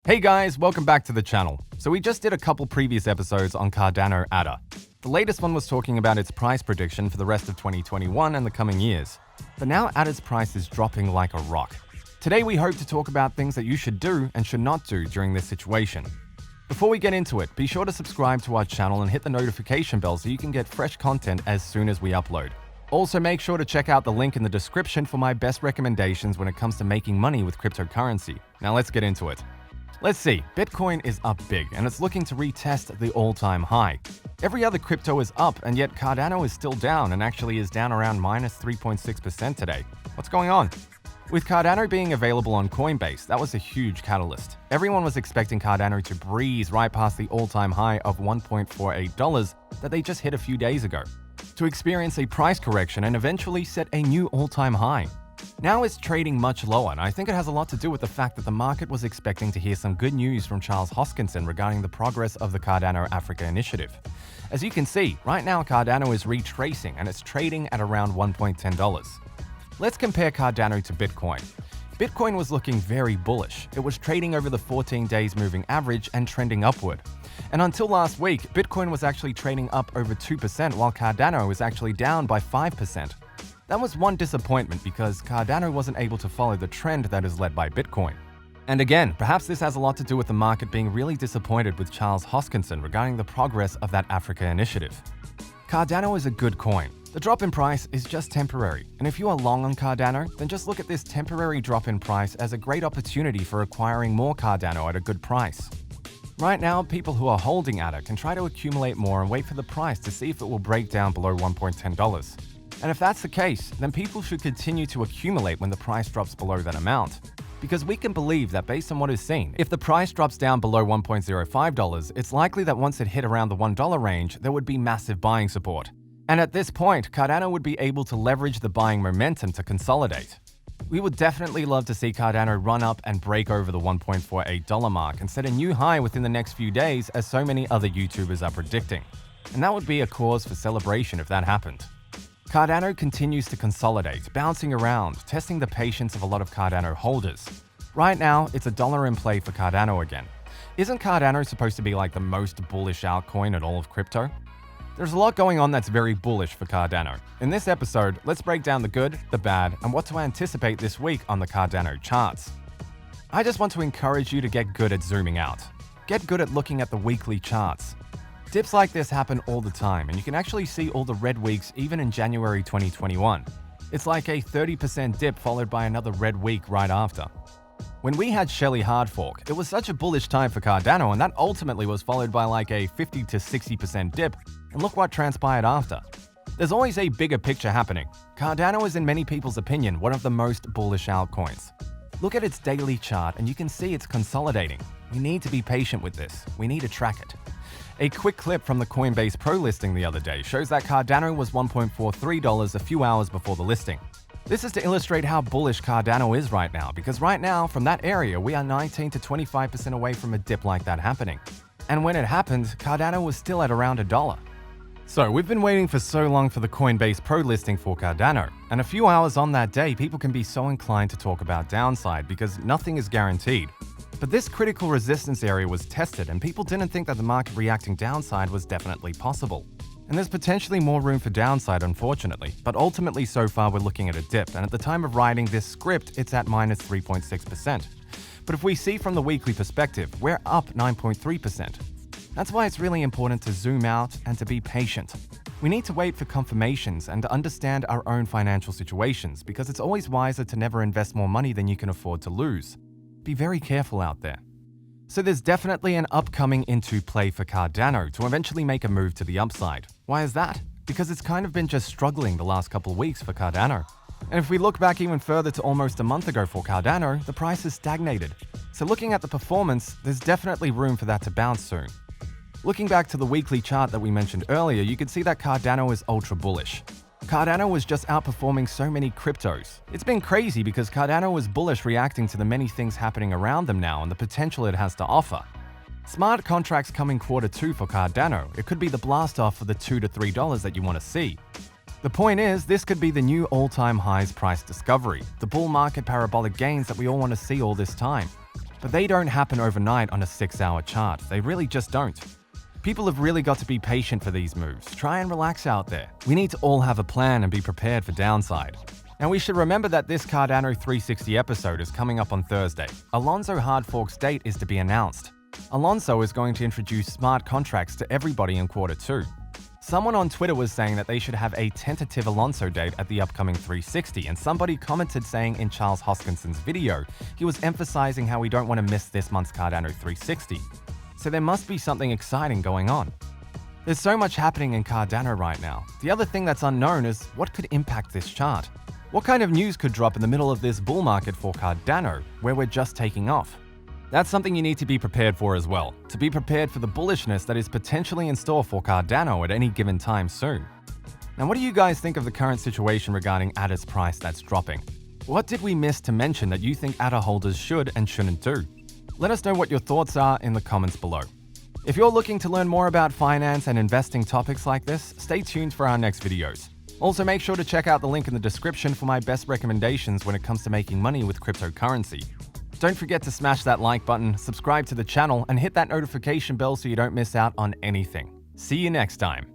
Hey guys, welcome back to the channel. So we just did a couple previous episodes on Cardano ADA. The latest one was talking about its price prediction for the rest of 2021 and the coming years. But now ADA's price is dropping like a rock. Today we hope to talk about things that you should do and should not do during this situation. Before we get into it, be sure to subscribe to our channel and hit the notification bell so you can get fresh content as soon as we upload. Also, make sure to check out the link in the description for my best recommendations when it comes to making money with cryptocurrency. Now let's get into it. Let's see, Bitcoin is up big and it's looking to retest the all-time high. Every other crypto is up and yet Cardano is still down and actually is down around minus 3.6% today. What's going on? With Cardano being available on Coinbase, that was a huge catalyst. Everyone was expecting Cardano to breeze right past the all-time high of $1.48 that they just hit a few days ago, to experience a price correction and eventually set a new all-time high. Now it's trading much lower, and I think it has a lot to do with the fact that the market was expecting to hear some good news from Charles Hoskinson regarding the progress of the Cardano Africa initiative. As you can see, right now Cardano is retracing and it's trading at around $1.10. Let's compare Cardano to Bitcoin. Bitcoin was looking very bullish. It was trading over the 14 days moving average and trending upward. And until last week, Bitcoin was actually trading up over 2% while Cardano was actually down by 5%. That was one disappointment because Cardano wasn't able to follow the trend that is led by Bitcoin. And again, perhaps this has a lot to do with the market being really disappointed with Charles Hoskinson regarding the progress of that Africa initiative. Cardano is a good coin. The drop in price is just temporary, and if you are long on Cardano, then just look at this temporary drop in price as a great opportunity for acquiring more Cardano at a good price. Right now, people who are holding ADA can try to accumulate more and wait for the price to see if it will break down below $1.10. And if that's the case, then people should continue to accumulate when the price drops below that amount. Because we can believe that based on what is seen, if the price drops down below $1.05, it's likely that once it hit around the $1 range, there would be massive buying support. And at this point, Cardano would be able to leverage the buying momentum to consolidate. We would definitely love to see Cardano run up and break over the $1.48 mark and set a new high within the next few days as so many other YouTubers are predicting. And that would be a cause for celebration if that happened. Cardano continues to consolidate, bouncing around, testing the patience of a lot of Cardano holders. Right now, it's $1 in play for Cardano again. Isn't Cardano supposed to be like the most bullish altcoin in all of crypto? There's a lot going on that's very bullish for Cardano. In this episode, let's break down the good, the bad, and what to anticipate this week on the Cardano charts. I just want to encourage you to get good at zooming out. Get good at looking at the weekly charts. Dips like this happen all the time, and you can actually see all the red weeks even in January 2021. It's like a 30% dip followed by another red week right after. When we had Shelly hard fork, it was such a bullish time for Cardano, and that ultimately was followed by like a 50 to 60% dip, and look what transpired after. There's always a bigger picture happening. Cardano is in many people's opinion one of the most bullish altcoins. Look at its daily chart and you can see it's consolidating. We need to be patient with this. We need to track it. A quick clip from the Coinbase Pro listing the other day shows that Cardano was $1.43 a few hours before the listing. This is to illustrate how bullish Cardano is right now, because right now, from that area, we are 19 to 25% away from a dip like that happening. And when it happened, Cardano was still at around $1. So we've been waiting for so long for the Coinbase Pro listing for Cardano, and a few hours on that day, people can be so inclined to talk about downside because nothing is guaranteed. But this critical resistance area was tested and people didn't think that the market reacting downside was definitely possible. And there's potentially more room for downside, unfortunately, but ultimately so far we're looking at a dip, and at the time of writing this script, it's at minus 3.6%. But if we see from the weekly perspective, we're up 9.3%. That's why it's really important to zoom out and to be patient. We need to wait for confirmations and to understand our own financial situations, because it's always wiser to never invest more money than you can afford to lose. Be very careful out there. So there's definitely an upcoming into play for Cardano to eventually make a move to the upside. Why is that? Because it's kind of been just struggling the last couple of weeks for Cardano. And if we look back even further to almost a month ago for Cardano, the price has stagnated. So looking at the performance, there's definitely room for that to bounce soon. Looking back to the weekly chart that we mentioned earlier, you can see that Cardano is ultra bullish. Cardano was just outperforming so many cryptos. It's been crazy because Cardano was bullish reacting to the many things happening around them now and the potential it has to offer. Smart contracts coming Q2 for Cardano. It could be the blast off for the $2 to $3 that you want to see. The point is, this could be the new all-time highs price discovery, the bull market parabolic gains that we all want to see all this time. But they don't happen overnight on a 6-hour chart. They really just don't. People have really got to be patient for these moves. Try and relax out there. We need to all have a plan and be prepared for downside. Now we should remember that this Cardano 360 episode is coming up on Thursday. Alonso hard fork's date is to be announced. Alonso is going to introduce smart contracts to everybody in Q2. Someone on Twitter was saying that they should have a tentative Alonso date at the upcoming 360, and somebody commented saying in Charles Hoskinson's video, he was emphasizing how we don't want to miss this month's Cardano 360. So there must be something exciting going on. There's so much happening in Cardano right now. The other thing that's unknown is what could impact this chart. What kind of news could drop in the middle of this bull market for Cardano, where we're just taking off? That's something you need to be prepared for as well, to be prepared for the bullishness that is potentially in store for Cardano at any given time soon. Now, what do you guys think of the current situation regarding ADA's price that's dropping? What did we miss to mention that you think ADA holders should and shouldn't do? Let us know what your thoughts are in the comments below. If you're looking to learn more about finance and investing topics like this, stay tuned for our next videos. Also, make sure to check out the link in the description for my best recommendations when it comes to making money with cryptocurrency. Don't forget to smash that like button, subscribe to the channel, and hit that notification bell so you don't miss out on anything. See you next time.